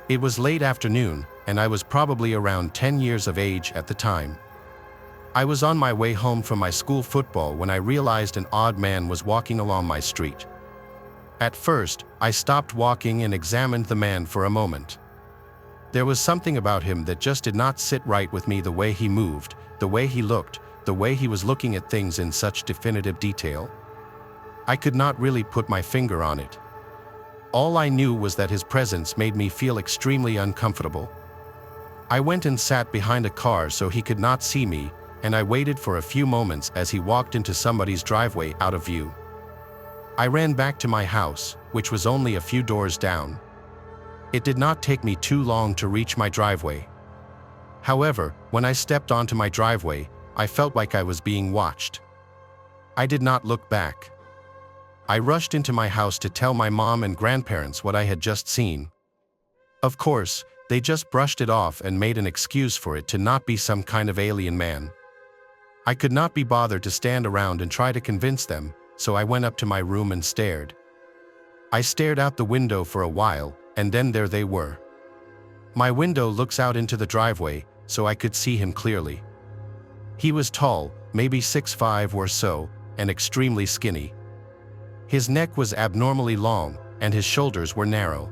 It was late afternoon, and I was probably around 10 years of age at the time. I was on my way home from my school football when I realized an odd man was walking along my street. At first, I stopped walking and examined the man for a moment. There was something about him that just did not sit right with me, the way he moved, the way he looked, the way he was looking at things in such definitive detail. I could not really put my finger on it. All I knew was that his presence made me feel extremely uncomfortable. I went and sat behind a car so he could not see me, and I waited for a few moments as he walked into somebody's driveway out of view. I ran back to my house, which was only a few doors down. It did not take me too long to reach my driveway. However, when I stepped onto my driveway, I felt like I was being watched. I did not look back. I rushed into my house to tell my mom and grandparents what I had just seen. Of course, they just brushed it off and made an excuse for it to not be some kind of alien man. I could not be bothered to stand around and try to convince them, so I went up to my room and stared. I stared out the window for a while, and then there they were. My window looks out into the driveway, so I could see him clearly. He was tall, maybe 6'5" or so, and extremely skinny. His neck was abnormally long, and his shoulders were narrow.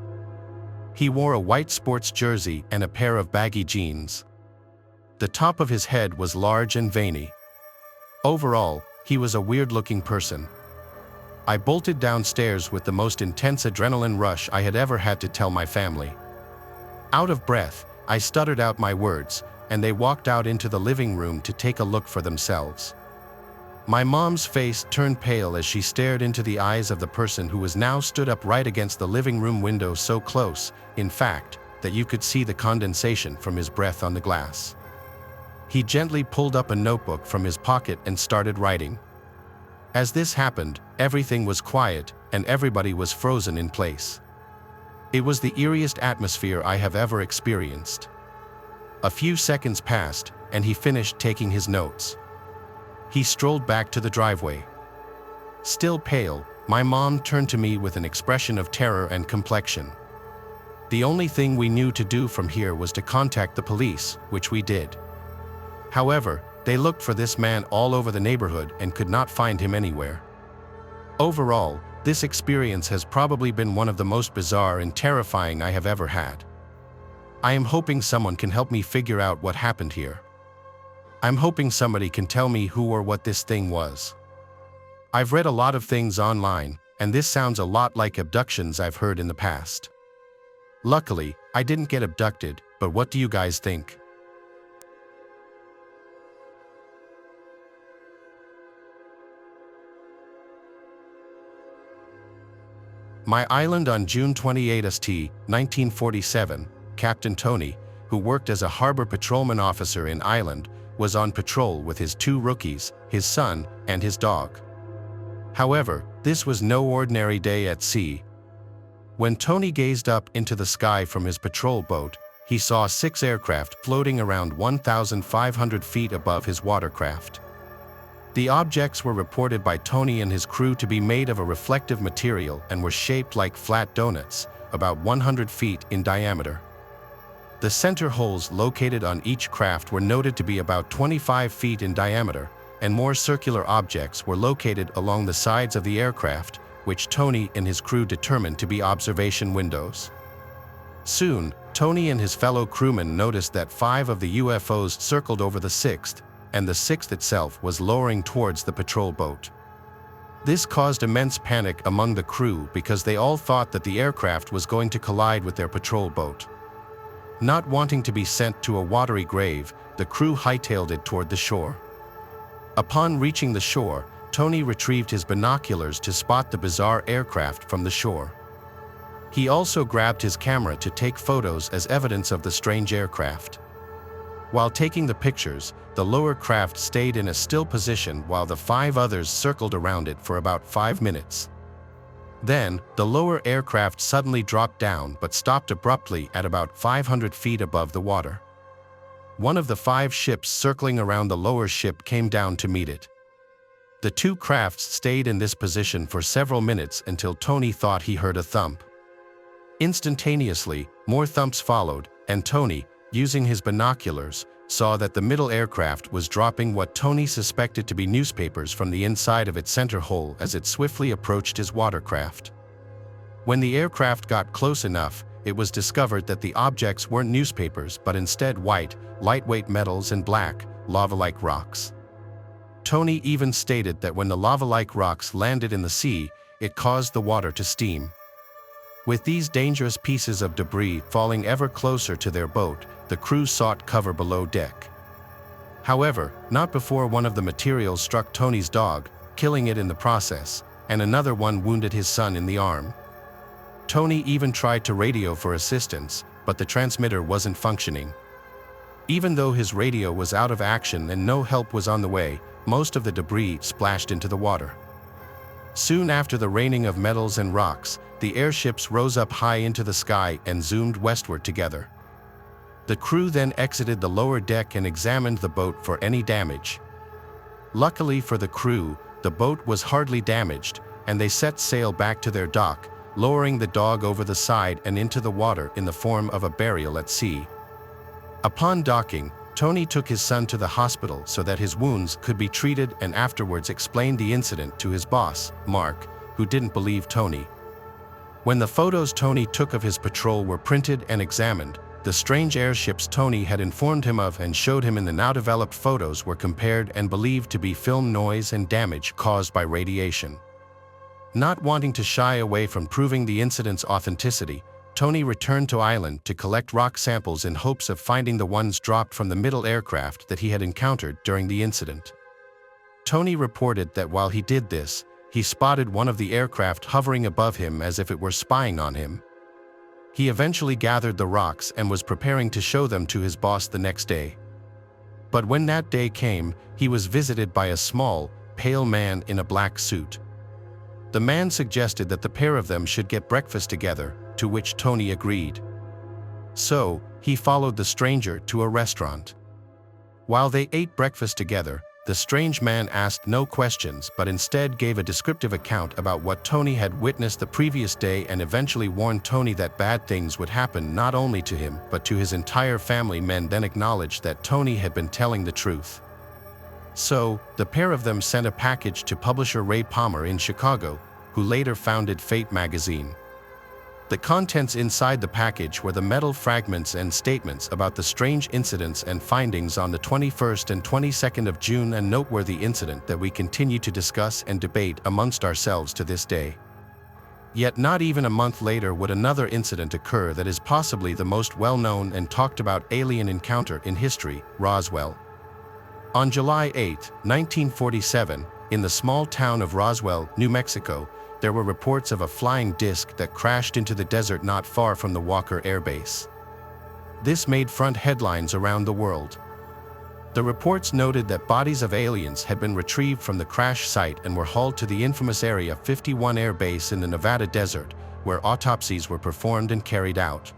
He wore a white sports jersey and a pair of baggy jeans. The top of his head was large and veiny. Overall, he was a weird-looking person. I bolted downstairs with the most intense adrenaline rush I had ever had to tell my family. Out of breath, I stuttered out my words, and they walked out into the living room to take a look for themselves. My mom's face turned pale as she stared into the eyes of the person who was now stood up right against the living room window, so close, in fact, that you could see the condensation from his breath on the glass. He gently pulled up a notebook from his pocket and started writing. As this happened, everything was quiet, and everybody was frozen in place. It was the eeriest atmosphere I have ever experienced. A few seconds passed, and he finished taking his notes. He strolled back to the driveway. Still pale, my mom turned to me with an expression of terror and complexion. The only thing we knew to do from here was to contact the police, which we did. However, they looked for this man all over the neighborhood and could not find him anywhere. Overall, this experience has probably been one of the most bizarre and terrifying I have ever had. I am hoping someone can help me figure out what happened here. I'm hoping somebody can tell me who or what this thing was. I've read a lot of things online, and this sounds a lot like abductions I've heard in the past. Luckily, I didn't get abducted, but what do you guys think? My island on June 28, 1947, Captain Tony, who worked as a harbor patrolman officer in Ireland, was on patrol with his 2 rookies, his son, and his dog. However, this was no ordinary day at sea. When Tony gazed up into the sky from his patrol boat, he saw 6 aircraft floating around 1,500 feet above his watercraft. The objects were reported by Tony and his crew to be made of a reflective material and were shaped like flat donuts, about 100 feet in diameter. The center holes located on each craft were noted to be about 25 feet in diameter, and more circular objects were located along the sides of the aircraft, which Tony and his crew determined to be observation windows. Soon, Tony and his fellow crewmen noticed that 5 of the UFOs circled over the 6th, and the 6th itself was lowering towards the patrol boat. This caused immense panic among the crew because they all thought that the aircraft was going to collide with their patrol boat. Not wanting to be sent to a watery grave, the crew hightailed it toward the shore. Upon reaching the shore, Tony retrieved his binoculars to spot the bizarre aircraft from the shore. He also grabbed his camera to take photos as evidence of the strange aircraft. While taking the pictures, the lower craft stayed in a still position while the 5 others circled around it for about 5 minutes. Then, the lower aircraft suddenly dropped down but stopped abruptly at about 500 feet above the water. One of the 5 ships circling around the lower ship came down to meet it. The 2 crafts stayed in this position for several minutes until Tony thought he heard a thump. Instantaneously, more thumps followed, and Tony, using his binoculars, saw that the middle aircraft was dropping what Tony suspected to be newspapers from the inside of its center hole as it swiftly approached his watercraft. When the aircraft got close enough, it was discovered that the objects weren't newspapers but instead white, lightweight metals and black, lava-like rocks. Tony even stated that when the lava-like rocks landed in the sea, it caused the water to steam. With these dangerous pieces of debris falling ever closer to their boat, the crew sought cover below deck. However, not before one of the materials struck Tony's dog, killing it in the process, and another one wounded his son in the arm. Tony even tried to radio for assistance, but the transmitter wasn't functioning. Even though his radio was out of action and no help was on the way, most of the debris splashed into the water. Soon after the raining of metals and rocks, the airships rose up high into the sky and zoomed westward together. The crew then exited the lower deck and examined the boat for any damage. Luckily for the crew, the boat was hardly damaged, and they set sail back to their dock, lowering the dog over the side and into the water in the form of a burial at sea. Upon docking, Tony took his son to the hospital so that his wounds could be treated and afterwards explained the incident to his boss, Mark, who didn't believe Tony. When the photos Tony took of his patrol were printed and examined, the strange airships Tony had informed him of and showed him in the now-developed photos were compared and believed to be film noise and damage caused by radiation. Not wanting to shy away from proving the incident's authenticity, Tony returned to island to collect rock samples in hopes of finding the ones dropped from the middle aircraft that he had encountered during the incident. Tony reported that while he did this, he spotted one of the aircraft hovering above him as if it were spying on him. He eventually gathered the rocks and was preparing to show them to his boss the next day. But when that day came, he was visited by a small, pale man in a black suit. The man suggested that the pair of them should get breakfast together, to which Tony agreed. So, he followed the stranger to a restaurant. While they ate breakfast together, the strange man asked no questions but instead gave a descriptive account about what Tony had witnessed the previous day and eventually warned Tony that bad things would happen not only to him but to his entire family. Men then acknowledged that Tony had been telling the truth. So, the pair of them sent a package to publisher Ray Palmer in Chicago, who later founded Fate magazine. The contents inside the package were the metal fragments and statements about the strange incidents and findings on the 21st and 22nd of June, a noteworthy incident that we continue to discuss and debate amongst ourselves to this day. Yet not even a month later would another incident occur that is possibly the most well-known and talked about alien encounter in history, Roswell. On July 8, 1947, in the small town of Roswell, New Mexico, there were reports of a flying disc that crashed into the desert not far from the Walker Air Base. This made front headlines around the world. The reports noted that bodies of aliens had been retrieved from the crash site and were hauled to the infamous Area 51 Air Base in the Nevada desert, where autopsies were performed and carried out.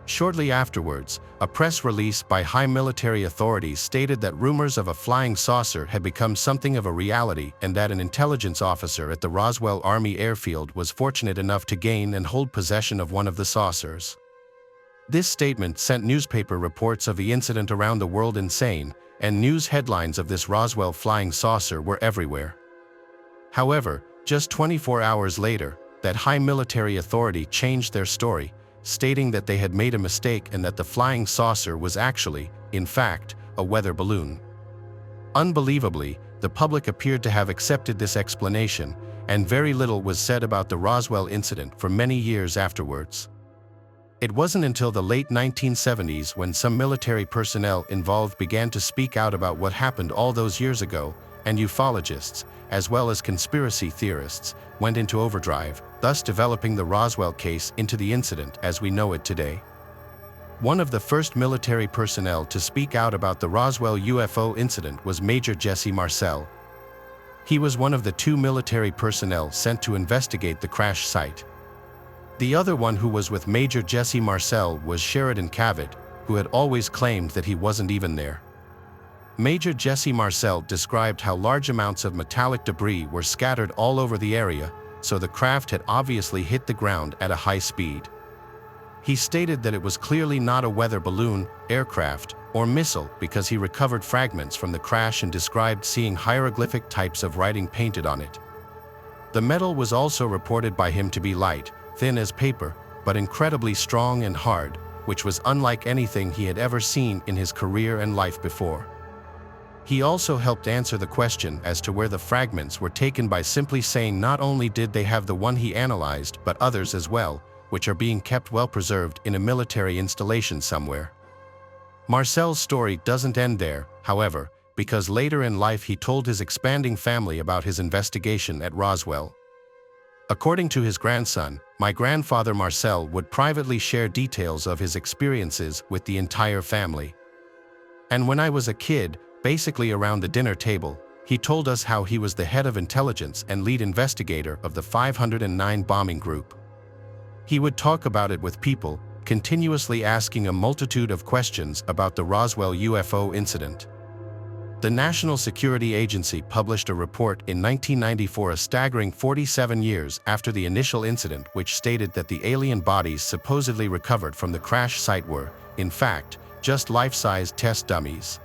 Shortly afterwards, a press release by high military authorities stated that rumors of a flying saucer had become something of a reality and that an intelligence officer at the Roswell Army Airfield was fortunate enough to gain and hold possession of one of the saucers. This statement sent newspaper reports of the incident around the world insane, and news headlines of this Roswell flying saucer were everywhere. However, just 24 hours later, that high military authority changed their story, stating that they had made a mistake and that the flying saucer was actually, in fact, a weather balloon. Unbelievably, the public appeared to have accepted this explanation, and very little was said about the Roswell incident for many years afterwards. It wasn't until the late 1970s when some military personnel involved began to speak out about what happened all those years ago, and ufologists, as well as conspiracy theorists, went into overdrive, thus developing the Roswell case into the incident as we know it today. One of the first military personnel to speak out about the Roswell UFO incident was Major Jesse Marcel. He was one of the 2 military personnel sent to investigate the crash site. The other one who was with Major Jesse Marcel was Sheridan Cavett, who had always claimed that he wasn't even there. Major Jesse Marcel described how large amounts of metallic debris were scattered all over the area, so the craft had obviously hit the ground at a high speed. He stated that it was clearly not a weather balloon, aircraft, or missile because he recovered fragments from the crash and described seeing hieroglyphic types of writing painted on it. The metal was also reported by him to be light, thin as paper, but incredibly strong and hard, which was unlike anything he had ever seen in his career and life before. He also helped answer the question as to where the fragments were taken by simply saying not only did they have the one he analyzed but others as well, which are being kept well preserved in a military installation somewhere. Marcel's story doesn't end there, however, because later in life he told his expanding family about his investigation at Roswell. According to his grandson, my grandfather Marcel would privately share details of his experiences with the entire family. And when I was a kid, basically around the dinner table, he told us how he was the head of intelligence and lead investigator of the 509 bombing group. He would talk about it with people, continuously asking a multitude of questions about the Roswell UFO incident. The National Security Agency published a report in 1994, a staggering 47 years after the initial incident, which stated that the alien bodies supposedly recovered from the crash site were, in fact, just life-size test dummies.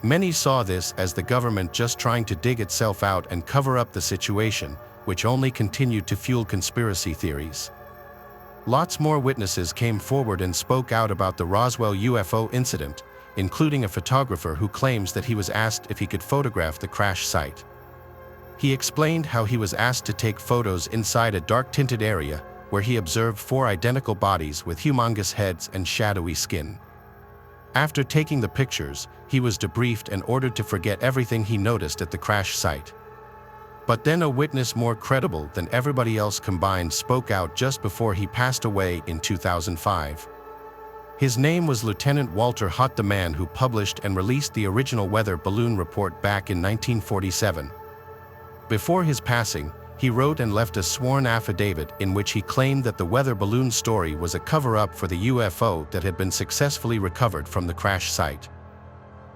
Many saw this as the government just trying to dig itself out and cover up the situation, which only continued to fuel conspiracy theories. Lots more witnesses came forward and spoke out about the Roswell UFO incident, including a photographer who claims that he was asked if he could photograph the crash site. He explained how he was asked to take photos inside a dark-tinted area where he observed 4 identical bodies with humongous heads and shadowy skin. After taking the pictures, he was debriefed and ordered to forget everything he noticed at the crash site. But then a witness more credible than everybody else combined spoke out just before he passed away in 2005. His name was Lieutenant Walter Haut, the man who published and released the original weather balloon report back in 1947. Before his passing, he wrote and left a sworn affidavit in which he claimed that the weather balloon story was a cover-up for the UFO that had been successfully recovered from the crash site.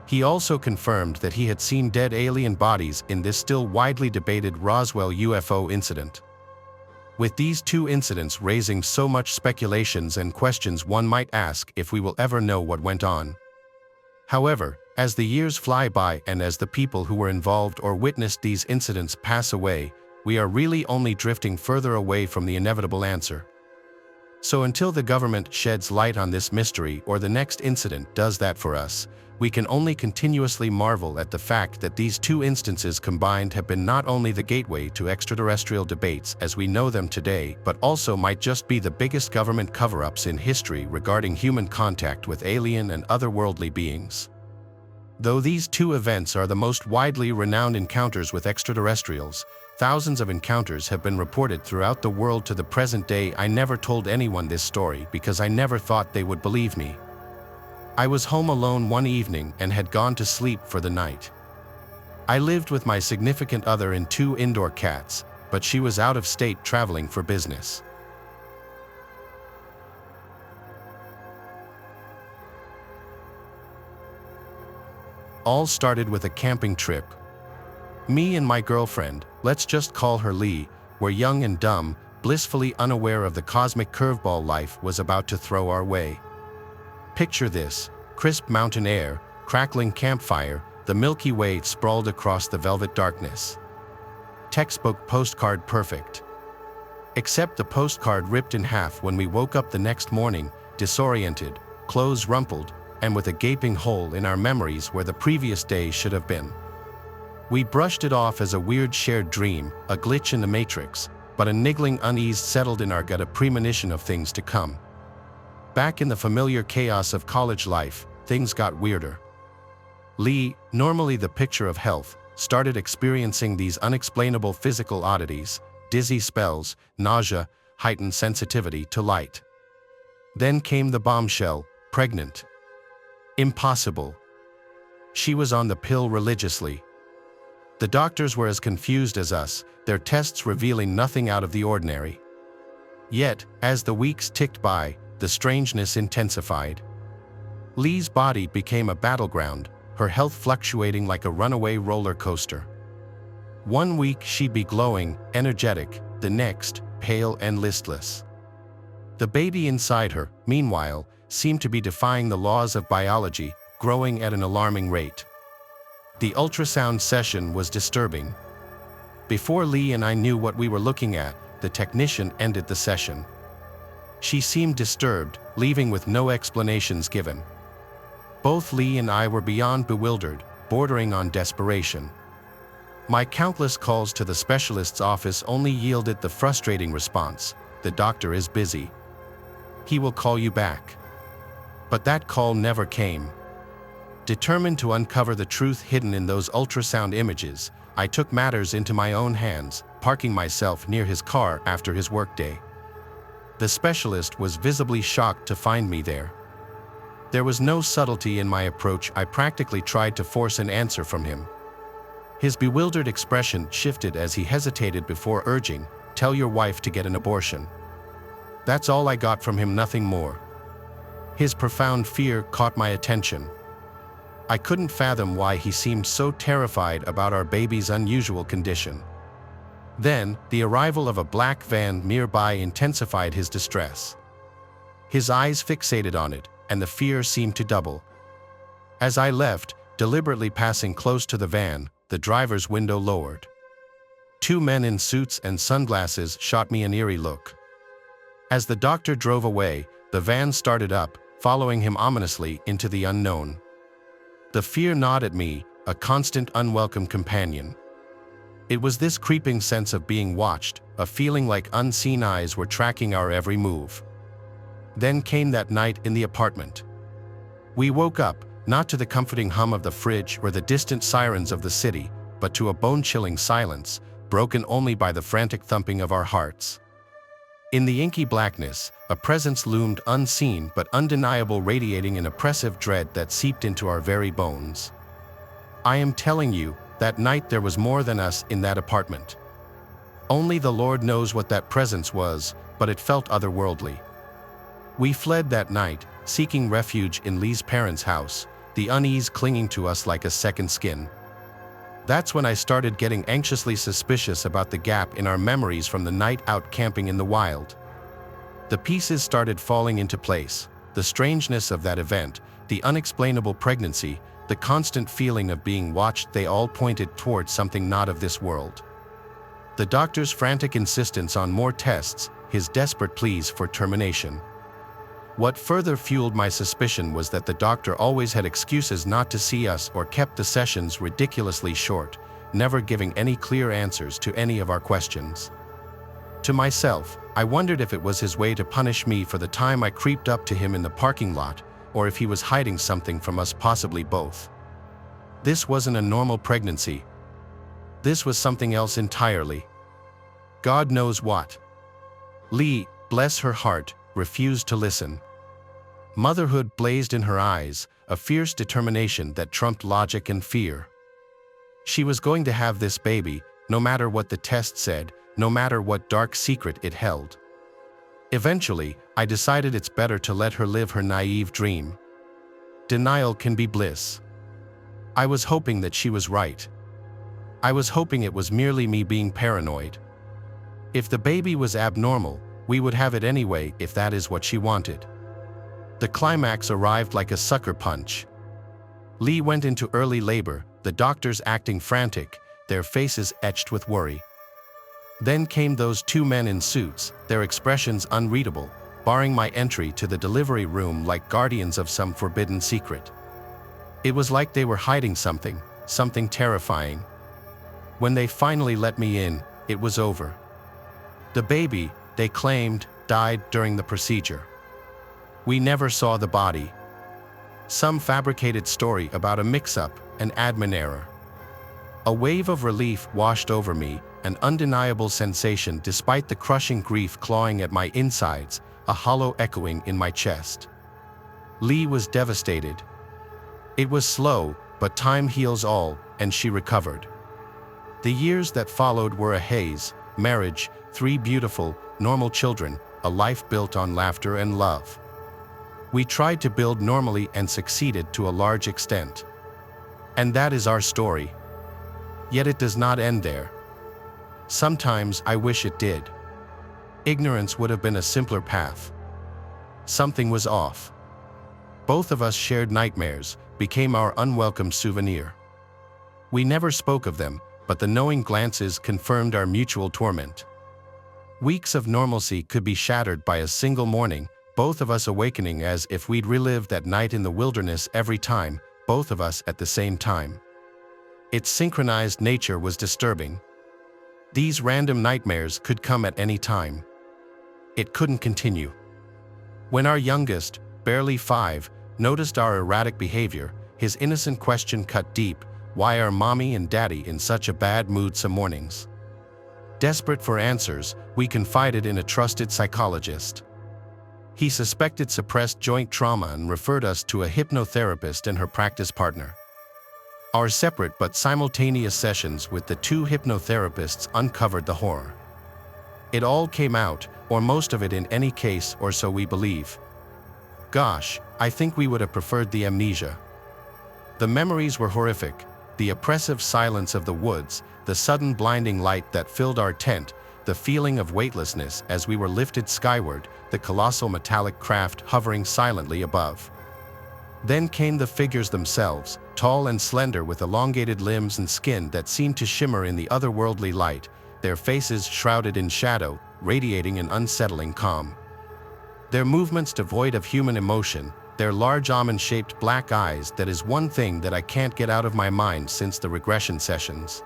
He also confirmed that he had seen dead alien bodies in this still widely debated Roswell UFO incident. With these 2 incidents raising so much speculations and questions, one might ask if we will ever know what went on. However, as the years fly by and as the people who were involved or witnessed these incidents pass away, we are really only drifting further away from the inevitable answer. So until the government sheds light on this mystery or the next incident does that for us, we can only continuously marvel at the fact that these 2 instances combined have been not only the gateway to extraterrestrial debates as we know them today, but also might just be the biggest government cover-ups in history regarding human contact with alien and otherworldly beings. Though these 2 events are the most widely renowned encounters with extraterrestrials, thousands of encounters have been reported throughout the world to the present day. I never told anyone this story because I never thought they would believe me. I was home alone one evening and had gone to sleep for the night. I lived with my significant other and 2 indoor cats, but she was out of state traveling for business. All started with a camping trip. Me and my girlfriend, let's just call her Lee, were young and dumb, blissfully unaware of the cosmic curveball life was about to throw our way. Picture this: crisp mountain air, crackling campfire, the Milky Way sprawled across the velvet darkness. Textbook postcard perfect. Except the postcard ripped in half when we woke up the next morning, disoriented, clothes rumpled, and with a gaping hole in our memories where the previous day should have been. We brushed it off as a weird shared dream, a glitch in the matrix, but a niggling unease settled in our gut, a premonition of things to come. Back in the familiar chaos of college life, things got weirder. Lee, normally the picture of health, started experiencing these unexplainable physical oddities, dizzy spells, nausea, heightened sensitivity to light. Then came the bombshell: pregnant. Impossible. She was on the pill religiously. The doctors were as confused as us, their tests revealing nothing out of the ordinary. Yet, as the weeks ticked by, the strangeness intensified. Lee's body became a battleground, her health fluctuating like a runaway roller coaster. One week she'd be glowing, energetic, the next, pale and listless. The baby inside her, meanwhile, seemed to be defying the laws of biology, growing at an alarming rate. The ultrasound session was disturbing. Before Lee and I knew what we were looking at, the technician ended the session. She seemed disturbed, leaving with no explanations given. Both Lee and I were beyond bewildered, bordering on desperation. My countless calls to the specialist's office only yielded the frustrating response, "The doctor is busy. He will call you back." But that call never came. Determined to uncover the truth hidden in those ultrasound images, I took matters into my own hands, parking myself near his car after his workday. The specialist was visibly shocked to find me there. There was no subtlety in my approach. I practically tried to force an answer from him. His bewildered expression shifted as he hesitated before urging, "Tell your wife to get an abortion." That's all I got from him, nothing more. His profound fear caught my attention. I couldn't fathom why he seemed so terrified about our baby's unusual condition. Then, the arrival of a black van nearby intensified his distress. His eyes fixated on it, and the fear seemed to double. As I left, deliberately passing close to the van, the driver's window lowered. Two men in suits and sunglasses shot me an eerie look. As the doctor drove away, the van started up, following him ominously into the unknown. The fear gnawed at me, a constant unwelcome companion. It was this creeping sense of being watched, a feeling like unseen eyes were tracking our every move. Then came that night in the apartment. We woke up, not to the comforting hum of the fridge or the distant sirens of the city, but to a bone-chilling silence, broken only by the frantic thumping of our hearts. In the inky blackness, a presence loomed, unseen but undeniable, radiating an oppressive dread that seeped into our very bones. I am telling you, that night there was more than us in that apartment. Only the Lord knows what that presence was, but it felt otherworldly. We fled that night, seeking refuge in Lee's parents' house, the unease clinging to us like a second skin. That's when I started getting anxiously suspicious about the gap in our memories from the night out camping in the wild. The pieces started falling into place: the strangeness of that event, the unexplainable pregnancy, the constant feeling of being watched. They all pointed towards something not of this world. The doctor's frantic insistence on more tests, his desperate pleas for termination. What further fueled my suspicion was that the doctor always had excuses not to see us or kept the sessions ridiculously short, never giving any clear answers to any of our questions. To myself, I wondered if it was his way to punish me for the time I creeped up to him in the parking lot, or if he was hiding something from us, possibly both. This wasn't a normal pregnancy. This was something else entirely. God knows what. Lee, bless her heart, refused to listen. Motherhood blazed in her eyes, a fierce determination that trumped logic and fear. She was going to have this baby, no matter what the test said, no matter what dark secret it held. Eventually, I decided it's better to let her live her naive dream. Denial can be bliss. I was hoping that she was right. I was hoping it was merely me being paranoid. If the baby was abnormal, we would have it anyway, if that is what she wanted. The climax arrived like a sucker punch. Lee went into early labor, the doctors acting frantic, their faces etched with worry. Then came those two men in suits, their expressions unreadable, barring my entry to the delivery room like guardians of some forbidden secret. It was like they were hiding something, something terrifying. When they finally let me in, it was over. The baby, they claimed, died during the procedure. We never saw the body. Some fabricated story about a mix-up, an admin error. A wave of relief washed over me, an undeniable sensation despite the crushing grief clawing at my insides, a hollow echoing in my chest. Lee was devastated. It was slow, but time heals all, and she recovered. The years that followed were a haze: marriage, 3 beautiful, normal children, a life built on laughter and love. We tried to build normally and succeeded to a large extent. And that is our story. Yet it does not end there. Sometimes I wish it did. Ignorance would have been a simpler path. Something was off. Both of us shared nightmares, became our unwelcome souvenir. We never spoke of them, but the knowing glances confirmed our mutual torment. Weeks of normalcy could be shattered by a single morning, both of us awakening as if we'd relived that night in the wilderness every time, both of us at the same time. Its synchronized nature was disturbing. These random nightmares could come at any time. It couldn't continue. When our youngest, barely 5, noticed our erratic behavior, his innocent question cut deep: why are mommy and daddy in such a bad mood some mornings? Desperate for answers, we confided in a trusted psychologist. He suspected suppressed joint trauma and referred us to a hypnotherapist and her practice partner. Our separate but simultaneous sessions with the two hypnotherapists uncovered the horror. It all came out, or most of it in any case, or so we believe. Gosh, I think we would have preferred the amnesia. The memories were horrific: the oppressive silence of the woods, the sudden blinding light that filled our tent, the feeling of weightlessness as we were lifted skyward, the colossal metallic craft hovering silently above. Then came the figures themselves, tall and slender with elongated limbs and skin that seemed to shimmer in the otherworldly light, their faces shrouded in shadow, radiating an unsettling calm. Their movements devoid of human emotion, their large almond-shaped black eyes, that is one thing that I can't get out of my mind since the regression sessions.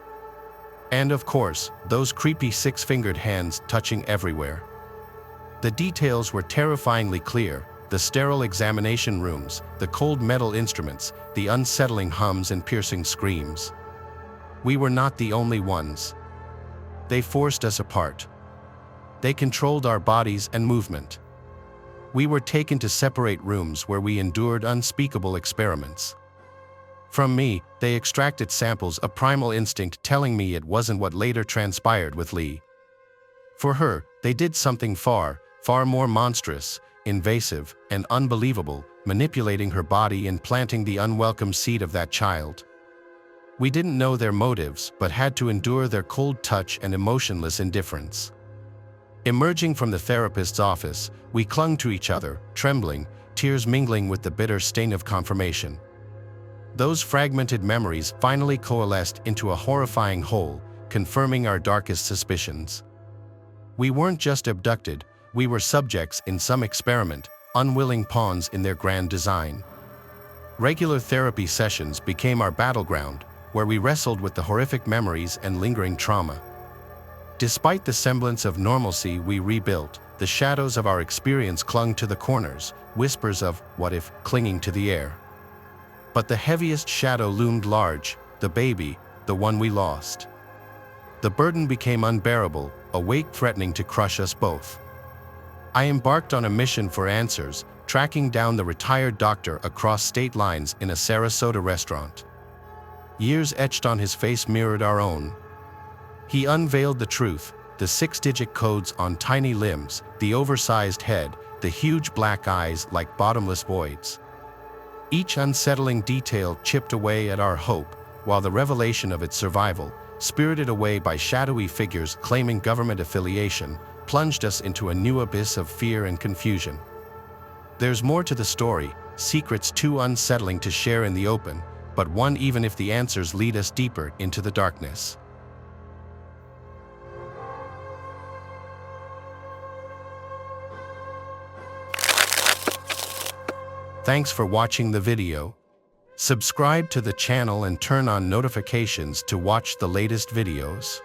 And of course, those creepy six-fingered hands touching everywhere. The details were terrifyingly clear: the sterile examination rooms, the cold metal instruments, the unsettling hums and piercing screams. We were not the only ones. They forced us apart. They controlled our bodies and movement. We were taken to separate rooms where we endured unspeakable experiments. From me, they extracted samples of primal instinct, telling me it wasn't what later transpired with Lee. For her, they did something far more monstrous, invasive, and unbelievable, manipulating her body and planting the unwelcome seed of that child. We didn't know their motives, but had to endure their cold touch and emotionless indifference. Emerging from the therapist's office, we clung to each other, trembling, tears mingling with the bitter stain of confirmation. Those fragmented memories finally coalesced into a horrifying whole, confirming our darkest suspicions. We weren't just abducted, we were subjects in some experiment, unwilling pawns in their grand design. Regular therapy sessions became our battleground, where we wrestled with the horrific memories and lingering trauma. Despite the semblance of normalcy we rebuilt, the shadows of our experience clung to the corners, whispers of what if clinging to the air. But the heaviest shadow loomed large: the baby, the one we lost. The burden became unbearable, a weight threatening to crush us both. I embarked on a mission for answers, tracking down the retired doctor across state lines in a Sarasota restaurant. Years etched on his face mirrored our own. He unveiled the truth: the 6-digit codes on tiny limbs, the oversized head, the huge black eyes like bottomless voids. Each unsettling detail chipped away at our hope, while the revelation of its survival, spirited away by shadowy figures claiming government affiliation, plunged us into a new abyss of fear and confusion. There's more to the story, secrets too unsettling to share in the open, but one even if the answers lead us deeper into the darkness. Thanks for watching the video. Subscribe to the channel and turn on notifications to watch the latest videos.